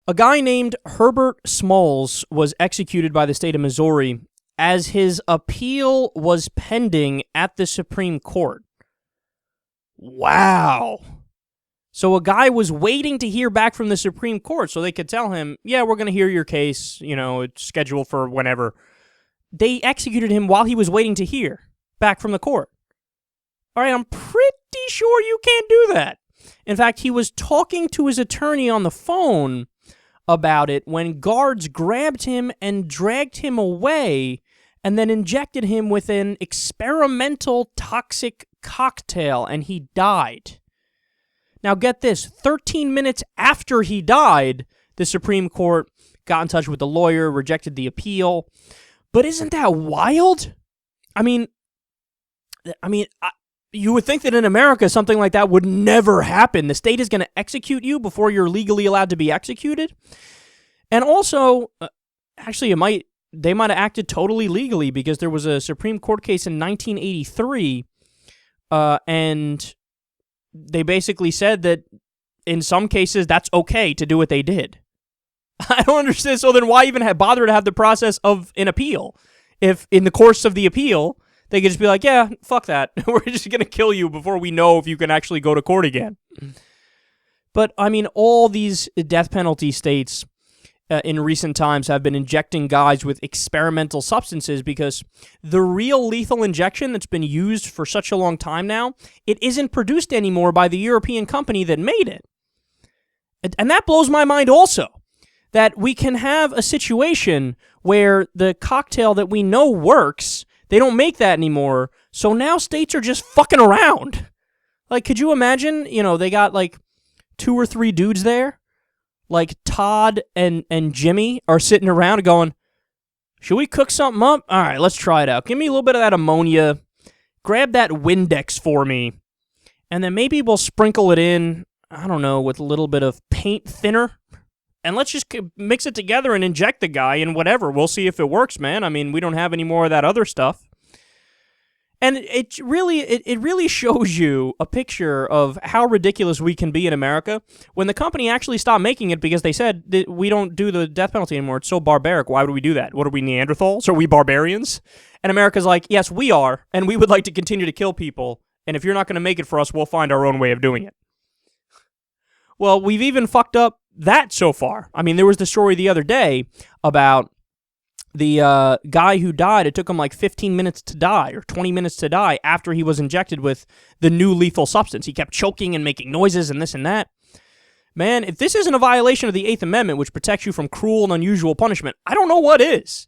A guy named Herbert Smulls was executed by the state of Missouri as his appeal was pending at the Supreme Court. Wow. So a guy was waiting to hear back from the Supreme Court so they could tell him, yeah, we're going to hear your case, it's scheduled for whenever. They executed him while he was waiting to hear back from the court. All right, I'm pretty sure you can't do that. In fact, he was talking to his attorney on the phone about it when guards grabbed him and dragged him away and then injected him with an experimental toxic cocktail, and he died. Now get this, 13 minutes after he died, the Supreme Court got in touch with the lawyer, rejected the appeal. But isn't that wild? I mean, you would think that in America something like that would never happen. The state is going to execute you before you're legally allowed to be executed. And also, actually, they might have acted totally legally because there was a Supreme Court case in 1983, and they basically said that in some cases that's okay to do what they did. I don't understand. So then why even bother to have the process of an appeal? If in the course of the appeal, they could just be like, yeah, fuck that. We're just going to kill you before we know if you can actually go to court again. But, I mean, all these death penalty states in recent times have been injecting guys with experimental substances because the real lethal injection that's been used for such a long time now, it isn't produced anymore by the European company that made it. And that blows my mind also, that we can have a situation where the cocktail that we know works, they don't make that anymore, so now states are just fucking around. Like, could you imagine, they got like 2 or 3 dudes there, like Todd and Jimmy are sitting around going, should we cook something up? All right, let's try it out. Give me a little bit of that ammonia. Grab that Windex for me. And then maybe we'll sprinkle it in, I don't know, with a little bit of paint thinner. And let's just mix it together and inject the guy and whatever. We'll see if it works, man. I mean, we don't have any more of that other stuff. And it really shows you a picture of how ridiculous we can be in America when the company actually stopped making it because they said that we don't do the death penalty anymore. It's so barbaric. Why would we do that? What are we, Neanderthals? Are we barbarians? And America's like, yes, we are, and we would like to continue to kill people. And if you're not going to make it for us, we'll find our own way of doing it. Well, we've even fucked up that so far. I mean, there was the story the other day about the guy who died. It took him like 15 minutes to die or 20 minutes to die after he was injected with the new lethal substance. He kept choking and making noises and this and that. Man, if this isn't a violation of the 8th Amendment, which protects you from cruel and unusual punishment, I don't know what is.